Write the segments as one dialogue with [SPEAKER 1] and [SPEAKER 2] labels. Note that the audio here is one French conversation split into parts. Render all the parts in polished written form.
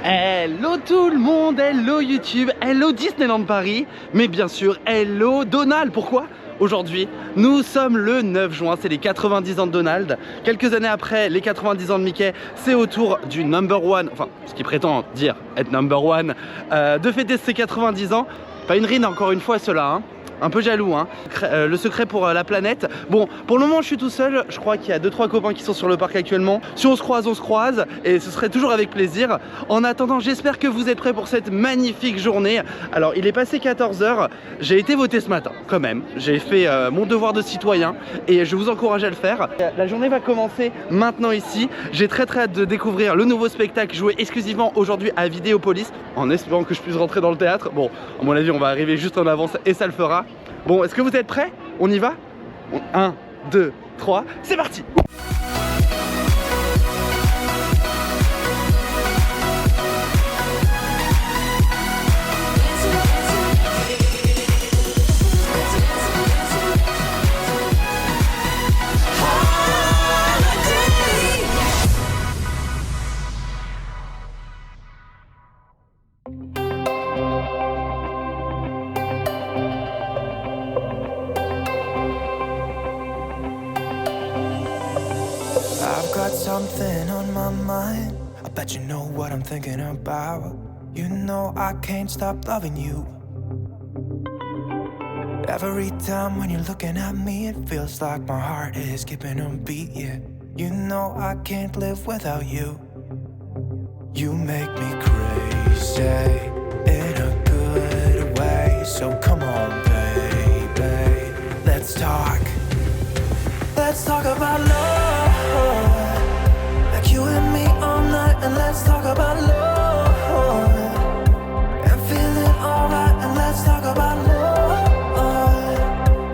[SPEAKER 1] Hello tout le monde, hello YouTube, hello Disneyland Paris, mais bien sûr hello Donald. Pourquoi? Aujourd'hui, nous sommes le 9 juin, c'est les 90 ans de Donald. Quelques années après les 90 ans de Mickey, c'est au tour du number one, enfin ce qui prétend dire être number one, de fêter ses 90 ans. Pas une rine encore une fois cela, hein. Un peu jaloux, hein. Le secret pour la planète. Bon, pour le moment je suis tout seul. Je crois qu'il y a 2-3 copains qui sont sur le parc actuellement. Si on se croise, on se croise. Et ce serait toujours avec plaisir. En attendant, j'espère que vous êtes prêts pour cette magnifique journée. Alors, il est passé 14 h. J'ai été voté ce matin, quand même. J'ai fait mon devoir de citoyen. Et je vous encourage à le faire. La journée va commencer maintenant ici. J'ai très hâte de découvrir le nouveau spectacle joué exclusivement aujourd'hui à Vidéopolis. En espérant que je puisse rentrer dans le théâtre. Bon, à mon avis, on va arriver juste en avance et ça le fera. Bon, est-ce que vous êtes prêts? On y va? 1, 2, 3, c'est parti!
[SPEAKER 2] I've got something on my mind. I bet you know what I'm thinking about. You know I can't stop loving you. Every time when you're looking at me, it feels like my heart is skipping a beat, yeah. You know I can't live without you. You make me crazy in a good way. So come on, baby, let's talk. Let's talk about love, like you and me all night. And let's talk about love, and feeling alright. And let's talk about love,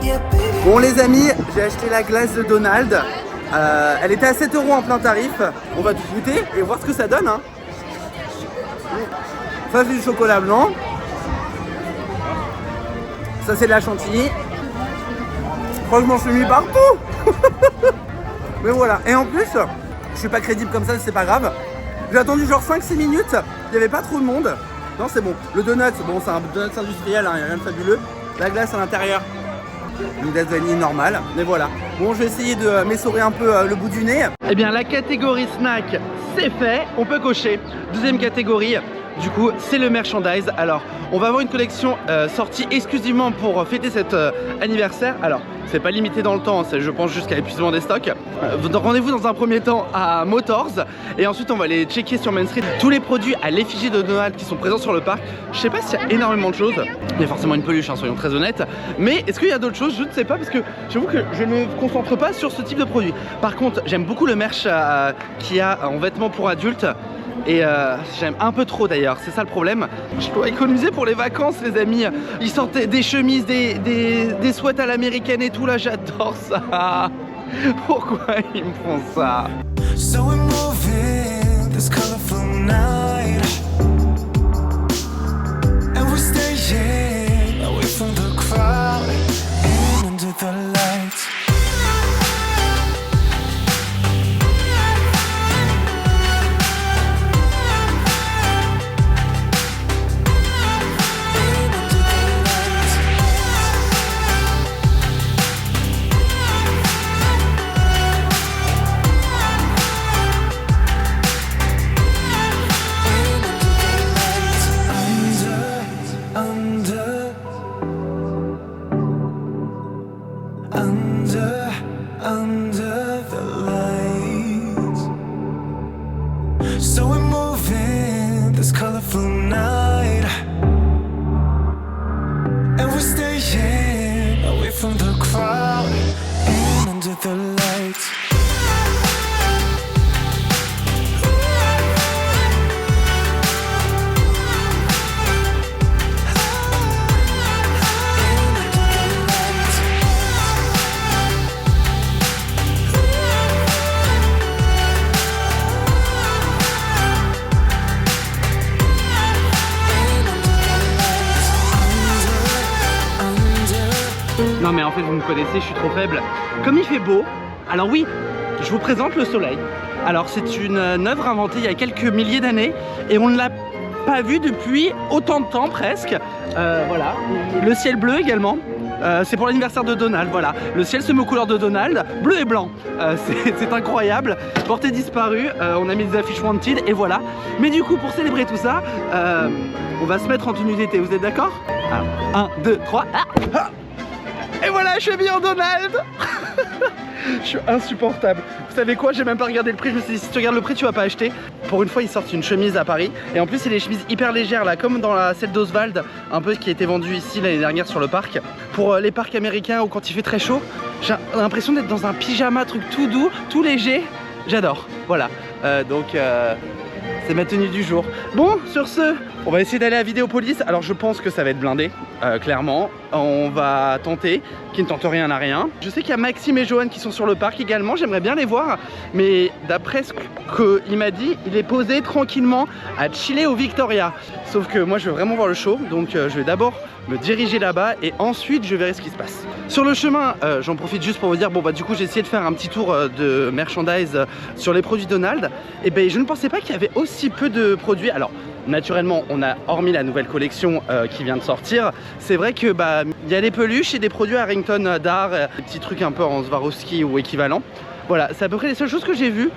[SPEAKER 2] yeah baby.
[SPEAKER 1] Bon les amis, j'ai acheté la glace de Donald. Elle était à 7 € en plein tarif. On va tout goûter et voir ce que ça donne, hein. Ça c'est du chocolat blanc. Ça c'est de la chantilly. Je crois que je m'en suis mis partout. Mais voilà, et en plus, je suis pas crédible comme ça, c'est pas grave. J'ai attendu genre 5-6 minutes, il n'y avait pas trop de monde. Non, c'est bon. Le donut, bon, c'est un donut industriel, hein, y a rien de fabuleux. La glace à l'intérieur, une glace vanille normale, mais voilà. Bon, je vais essayer de m'essorer un peu le bout du nez. Eh bien, la catégorie snack, c'est fait, on peut cocher. Deuxième catégorie, du coup, c'est le merchandise. Alors, on va avoir une collection sortie exclusivement pour fêter cet anniversaire. Alors, c'est pas limité dans le temps, c'est je pense jusqu'à l'épuisement des stocks. Rendez-vous dans un premier temps à Motors et ensuite on va aller checker sur Main Street tous les produits à l'effigie de Donald qui sont présents sur le parc. Je sais pas s'il y a énormément de choses, il y a forcément une peluche, hein, soyons très honnêtes, mais est-ce qu'il y a d'autres choses? Je ne sais pas parce que j'avoue que je ne me concentre pas sur ce type de produit. Par contre, j'aime beaucoup le merch qu'il y a en vêtements pour adultes. Et j'aime un peu trop d'ailleurs, c'est ça le problème. Je dois économiser pour les vacances les amis. Ils sortent des chemises, des sweats à l'américaine et tout là, j'adore ça. Pourquoi ils me font ça?
[SPEAKER 2] So we're moving this colorful night, and we're staying away from the crowd and under the lights. Under the lights. So we're moving this colorful night, and we're staying away from the crowd and under the lights.
[SPEAKER 1] Non mais en fait vous me connaissez, je suis trop faible. Comme il fait beau, alors oui, je vous présente le soleil. Alors c'est une œuvre inventée il y a quelques milliers d'années et on ne l'a pas vue depuis autant de temps presque. Voilà, le ciel bleu également. C'est pour l'anniversaire de Donald, voilà. Le ciel se met aux couleurs de Donald, bleu et blanc. C'est incroyable. Portée disparue, on a mis des affiches wanted et voilà. Mais du coup, pour célébrer tout ça, on va se mettre en tenue d'été, vous êtes d'accord? 1, 2, 3. Et voilà, je suis habillé en Donald. Je suis insupportable. Vous savez quoi, j'ai même pas regardé le prix. Je me suis dit, si tu regardes le prix, tu vas pas acheter. Pour une fois, ils sortent une chemise à Paris. Et en plus, c'est des chemises hyper légères, là, comme dans celle d'Oswald, un peu qui a été vendue ici l'année dernière sur le parc. Pour les parcs américains ou quand il fait très chaud, j'ai l'impression d'être dans un pyjama, truc tout doux, tout léger. J'adore. Voilà. C'est ma tenue du jour. Bon, sur ce, on va essayer d'aller à Vidéopolis. Alors je pense que ça va être blindé, clairement. On va tenter, qui ne tente rien n'a rien. Je sais qu'il y a Maxime et Johan qui sont sur le parc également, j'aimerais bien les voir. Mais d'après ce qu'il m'a dit, il est posé tranquillement à chiller au Victoria. Sauf que moi je veux vraiment voir le show, donc je vais d'abord me diriger là-bas et ensuite je verrai ce qui se passe. Sur le chemin, j'en profite juste pour vous dire, bon bah du coup j'ai essayé de faire un petit tour de merchandise sur les produits Donald. Et ben je ne pensais pas qu'il y avait aussi peu de produits. Alors naturellement, on a, hormis la nouvelle collection qui vient de sortir, c'est vrai que bah il y a des peluches et des produits Harrington d'art, des petits trucs un peu en Swarovski ou équivalent. Voilà, c'est à peu près les seules choses que j'ai vues.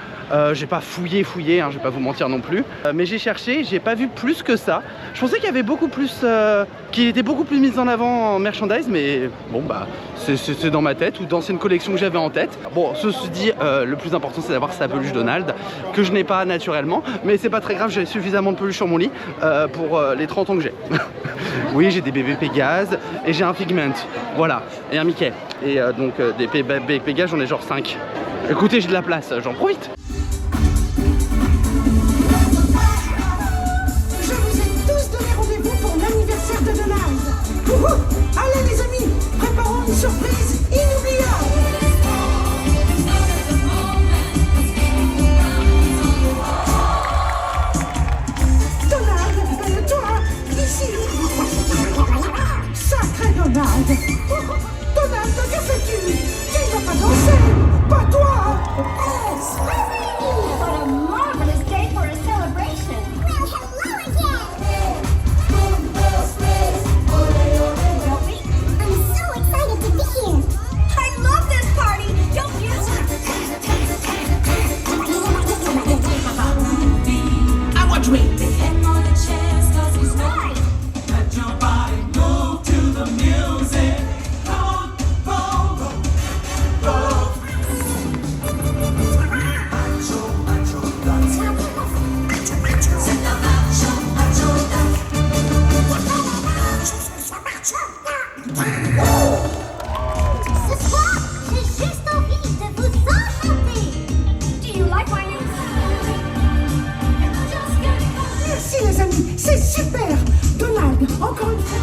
[SPEAKER 1] J'ai pas fouillé, hein, je vais pas vous mentir non plus. Mais j'ai cherché, j'ai pas vu plus que ça. Je pensais qu'il y avait beaucoup plus, qu'il était beaucoup plus mis en avant en merchandise, mais bon bah c'est dans ma tête ou d'anciennes collections que j'avais en tête. Bon, ceci dit, le plus important c'est d'avoir sa peluche Donald, que je n'ai pas naturellement, mais c'est pas très grave, j'ai suffisamment de peluches sur mon lit pour les 30 ans que j'ai. Oui, j'ai des bébés Pégase et j'ai un Figment, voilà, et un Mickey. Et donc des bébés Pégase, j'en ai genre 5. Écoutez, j'ai de la place, j'en profite.
[SPEAKER 3] Je vous ai tous donné rendez-vous pour l'anniversaire de Donald. Wouhou! Allez les amis, préparons une surprise inoubliable. Donald, toi, ici. Sacré Donald. Donald, que fais-tu? Tu ne vas pas danser. Pas toi!
[SPEAKER 4] What a marvelous day for a celebration! Well, hello again! Sophie, I'm so excited to be here! I love this party! Don't you?
[SPEAKER 3] I want to eat.
[SPEAKER 4] Ce soir, j'ai juste envie de vous enchanter! Do you like my new Just get
[SPEAKER 3] Merci les amis, c'est super. Donald, encore une fois.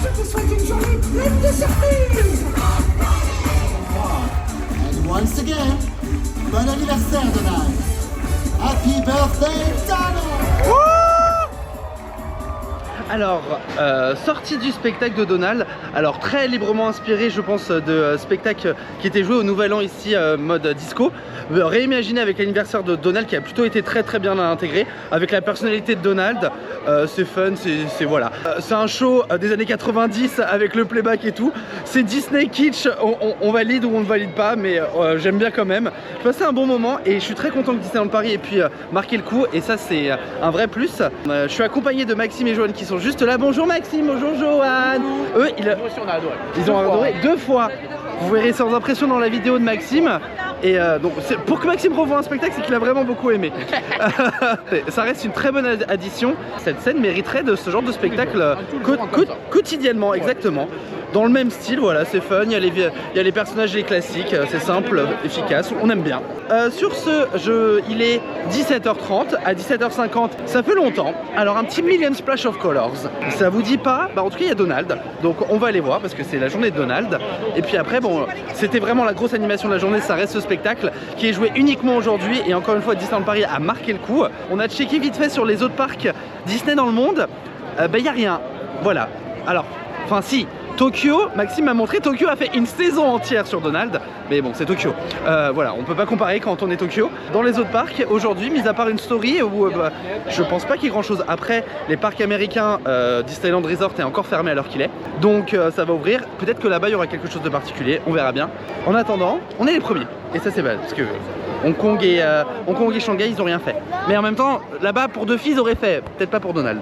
[SPEAKER 3] Je te souhaite une journée pleine de surprises.
[SPEAKER 5] And once again, bon anniversaire Donald. Happy birthday Donald.
[SPEAKER 1] Alors, sortie du spectacle de Donald, alors très librement inspiré je pense de spectacles qui étaient joués au Nouvel An ici mode disco, réimaginé avec l'anniversaire de Donald qui a plutôt été très bien intégré avec la personnalité de Donald. C'est fun, c'est voilà. C'est un show des années 90 avec le playback et tout. C'est Disney kitsch, on valide ou on ne valide pas, mais j'aime bien quand même. Je passais un bon moment et je suis très content que Disneyland Paris ait pu marquer le coup et ça c'est un vrai plus. Je suis accompagné de Maxime et Johan qui sont juste là. Bonjour Maxime, bonjour Johan. Eux, ils ont adoré 2 fois. Vous verrez sans impression dans la vidéo de Maxime. Et donc pour que Maxime revoie un spectacle, c'est qu'il a vraiment beaucoup aimé. Ça reste une très bonne addition. Cette scène mériterait de ce genre de spectacle quotidiennement, exactement. dans le même style, voilà, c'est fun, il y a les personnages les classiques, c'est simple, efficace, on aime bien. Sur ce, il est 17h30, à 17h50, ça fait longtemps. Alors un petit Million Splash of Colors, ça vous dit pas? Bah en tout cas il y a Donald, donc on va aller voir parce que c'est la journée de Donald. Et puis après, bon, c'était vraiment la grosse animation de la journée, ça reste ce spectacle qui est joué uniquement aujourd'hui. Et encore une fois, Disneyland Paris a marqué le coup. On a checké vite fait sur les autres parcs Disney dans le monde, bah il n'y a rien, voilà. Alors, enfin si, Tokyo, Maxime m'a montré, Tokyo a fait une saison entière sur Donald, mais bon, c'est Tokyo. Voilà, on peut pas comparer quand on est Tokyo. Dans les autres parcs, aujourd'hui, mis à part une story où bah, je pense pas qu'il y ait grand chose. Après, les parcs américains, Disneyland Resort est encore fermé à l'heure qu'il est. Donc ça va ouvrir. Peut-être que là-bas, il y aura quelque chose de particulier, on verra bien. En attendant, on est les premiers. Et ça, c'est belle, parce que Hong Kong et Shanghai, ils ont rien fait. Mais en même temps, là-bas, pour deux filles, ils auraient fait. Peut-être pas pour Donald.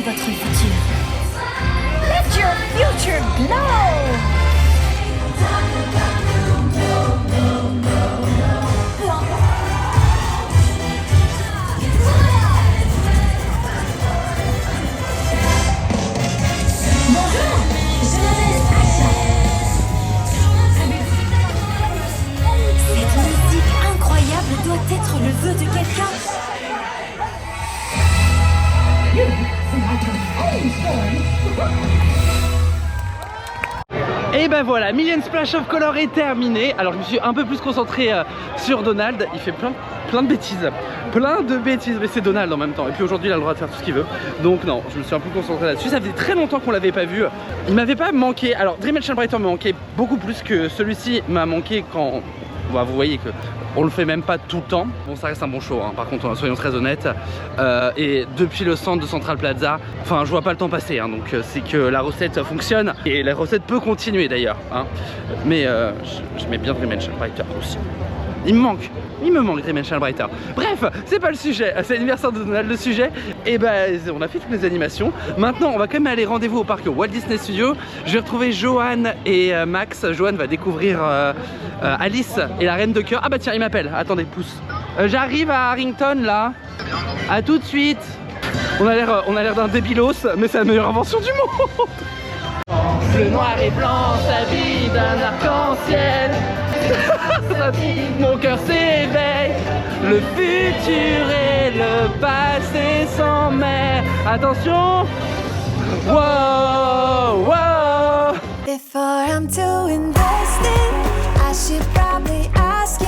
[SPEAKER 4] Votre futur. Let your future glow.
[SPEAKER 3] Bonjour, je m'appelle Asha.
[SPEAKER 4] Cette musique incroyable doit être le vœu de quelqu'un.
[SPEAKER 1] Et ben voilà, Million Splash of Color est terminé. Alors je me suis un peu plus concentré sur Donald. Il fait plein de bêtises. Plein de bêtises, mais c'est Donald en même temps. Et puis aujourd'hui il a le droit de faire tout ce qu'il veut. Donc non, je me suis un peu concentré là-dessus. Ça faisait très longtemps qu'on l'avait pas vu. Il m'avait pas manqué. Alors Dream Shine Brighter me manquait beaucoup plus que celui-ci m'a manqué quand... Bah, vous voyez que on le fait même pas tout le temps. Bon, ça reste un bon show, hein. Par contre, soyons très honnêtes. Et depuis le centre de Central Plaza, enfin, je vois pas le temps passer, hein. Donc c'est que la recette fonctionne. Et la recette peut continuer d'ailleurs, hein. Mais j'aimais bien Dream Shine Brighter aussi. Il me manque Dream Shine Brighter. Bref, c'est pas le sujet, c'est l'anniversaire de Donald, le sujet. Et ben, on a fait toutes les animations. Maintenant, on va quand même aller rendez-vous au parc Walt Disney Studios. Je vais retrouver Johan et Max. Johan va découvrir Alice et la Reine de Cœur. Ah bah tiens, il m'appelle, attendez, pousse. J'arrive à Harrington là. À tout de suite. On a l'air d'un débilos, mais c'est la meilleure invention du monde. Le noir et blanc s'habille d'un arc-en-ciel. Mon cœur s'éveille. Le futur et le passé s'en mêlent. Attention. Wow, wow.
[SPEAKER 6] Before I'm too invested, I should probably ask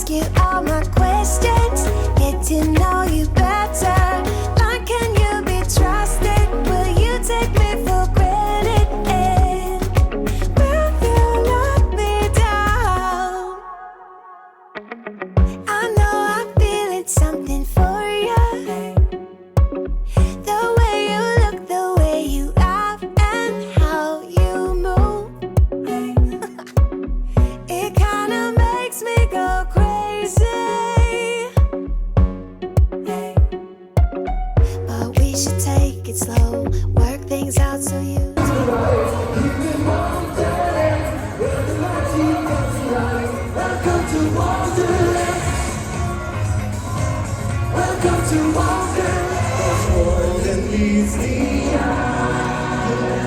[SPEAKER 6] you all my questions, get to know you better. Like, can you be trusted? Will you take me for granted? And will you let me down? I know I'm feeling something for you. The way you look, the way you laugh, and how you move. It kinda makes me go crazy. But we should take it slow, work things out so you.
[SPEAKER 2] More than meets the eye.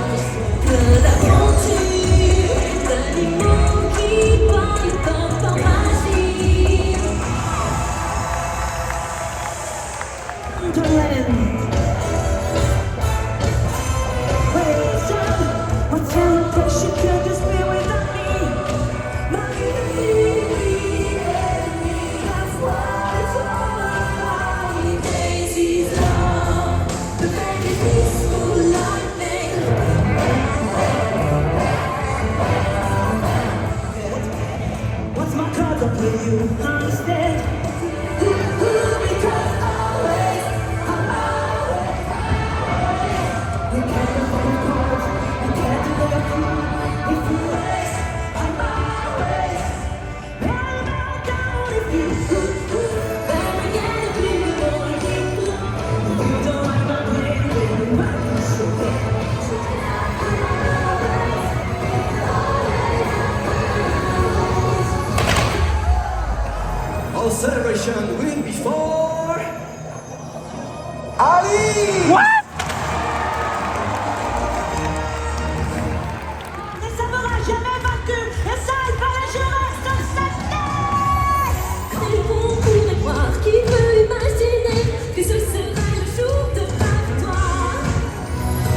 [SPEAKER 3] What's my card up with you? Understand? Because always, you can't afford cards, you can't do that through. If you race, I'm always, and I'm down if you then we get to be more people. You don't have my baby, but so
[SPEAKER 7] Our celebration will be for Ali!
[SPEAKER 1] What?
[SPEAKER 3] ne sera jamais vaincu, et ça, il fallait que je reste dans cette tête.
[SPEAKER 4] Et on pourrait croire qui peut imaginer que ce serait le jour de ma victoire.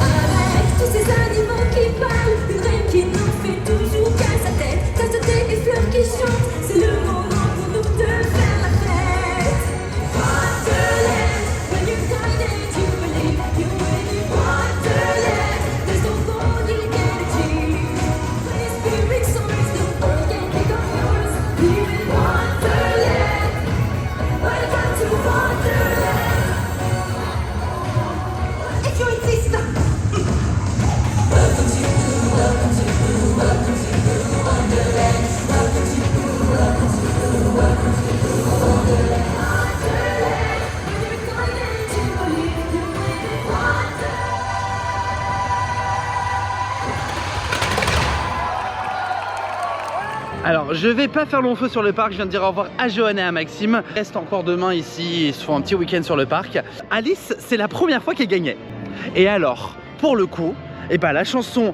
[SPEAKER 4] Avec tous ces animaux qui parlent, une reine qui nous fait toujours qu'à sa tête. Tasse-thé et fleurs qui chantent, c'est le moment pour nous de faire la fête. Wonderland, when you're guided, you believe you will. Wonderland, there's no holding energy. When your spirit soars, the world can take on yours. We will Wonderland. Welcome to Wonderland.
[SPEAKER 3] If you insist.
[SPEAKER 1] Alors, je vais pas faire long feu sur le parc, je viens de dire au revoir à Johanna et à Maxime. Ils restent encore demain ici, ils se font un petit week-end sur le parc. Alice, c'est la première fois qu'elle gagnait. Et alors, pour le coup, et bah la chanson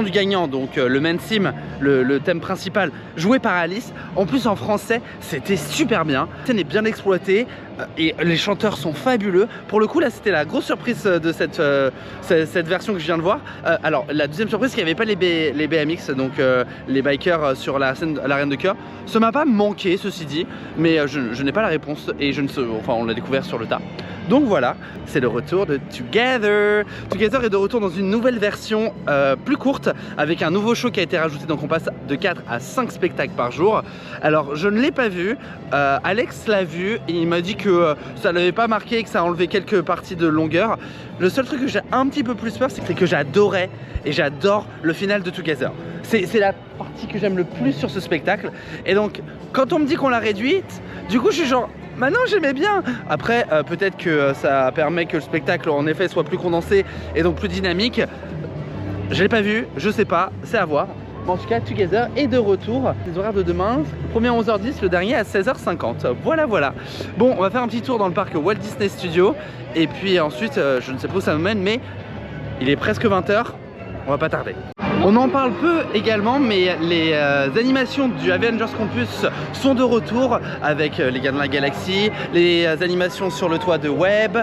[SPEAKER 1] du gagnant, donc le main theme, le thème principal, joué par Alice, en plus en français, c'était super bien. La scène est bien exploitée et les chanteurs sont fabuleux. Pour le coup, là, c'était la grosse surprise de cette version que je viens de voir. Alors, la deuxième surprise, c'est qu'il n'y avait pas les BMX, donc les bikers sur la scène, la Reine de Cœur. Ça m'a pas manqué, ceci dit, mais je n'ai pas la réponse et je ne sais, enfin, on l'a découvert sur le tas. Donc voilà, c'est le retour de Together. Together est de retour dans une nouvelle version plus courte, avec un nouveau show qui a été rajouté, donc on passe de 4 à 5 spectacles par jour. Alors je ne l'ai pas vu, Alex l'a vu et il m'a dit que ça ne l'avait pas marqué et que ça a enlevé quelques parties de longueur. Le seul truc que j'ai un petit peu plus peur, c'est que j'adorais et j'adore le final de Together. C'est la partie que j'aime le plus sur ce spectacle. Et donc quand on me dit qu'on l'a réduite, du coup je suis genre... Maintenant j'aimais bien. Après peut-être que ça permet que le spectacle en effet soit plus condensé et donc plus dynamique. Je l'ai pas vu, je sais pas, c'est à voir. Mais en tout cas Together est de retour. Les horaires de demain, le premier à 11h10, le dernier à 16h50. Voilà voilà. Bon, on va faire un petit tour dans le parc Walt Disney Studios. Et puis ensuite je ne sais pas où ça me mène, mais il est presque 20h, on va pas tarder. On en parle peu également, mais les animations du Avengers Campus sont de retour avec les Gardiens de la Galaxie, les animations sur le toit de Web,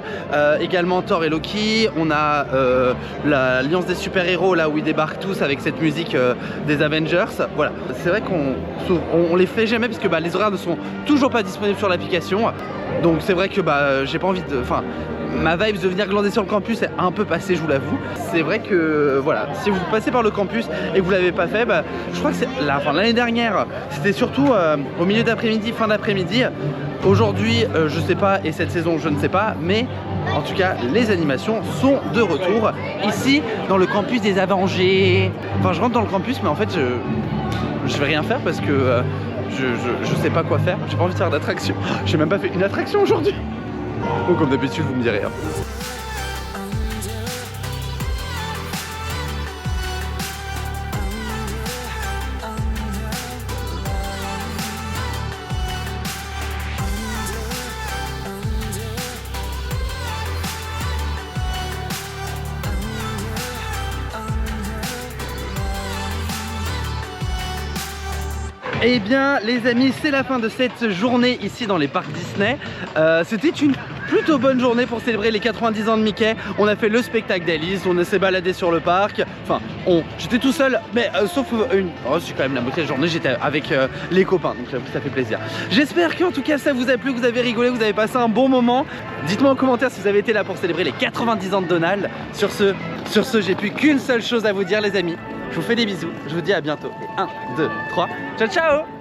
[SPEAKER 1] également Thor et Loki. On a l'Alliance des super-héros là où ils débarquent tous avec cette musique des Avengers. Voilà, c'est vrai qu'on les fait jamais parce que les horaires ne sont toujours pas disponibles sur l'application. Donc c'est vrai que j'ai pas envie de... Enfin, ma vibe de venir glander sur le campus est un peu passée, je vous l'avoue. C'est vrai que voilà, si vous passez par le campus et que vous l'avez pas fait, je crois que c'est l'année dernière, c'était surtout au milieu d'après-midi, fin d'après-midi. Aujourd'hui, je sais pas, et cette saison, je ne sais pas, mais en tout cas, les animations sont de retour ici dans le campus des Avengers. Enfin, je rentre dans le campus, mais en fait, je vais rien faire parce que je sais pas quoi faire. J'ai pas envie de faire d'attraction. J'ai même pas fait une attraction aujourd'hui. Donc comme d'habitude vous me direz rien. Eh bien les amis, c'est la fin de cette journée ici dans les parcs Disney. C'était une plutôt bonne journée pour célébrer les 90 ans de Mickey. On a fait le spectacle d'Alice, on s'est baladé sur le parc. Enfin, j'étais tout seul, mais sauf une... Oh, c'est quand même la moitié de la journée, j'étais avec les copains, donc j'avoue ça fait plaisir. J'espère qu'en tout cas ça vous a plu, que vous avez rigolé, que vous avez passé un bon moment. Dites-moi en commentaire si vous avez été là pour célébrer les 90 ans de Donald. Sur ce, j'ai plus qu'une seule chose à vous dire les amis. Je vous fais des bisous, je vous dis à bientôt. Et 1, 2, 3, ciao ciao.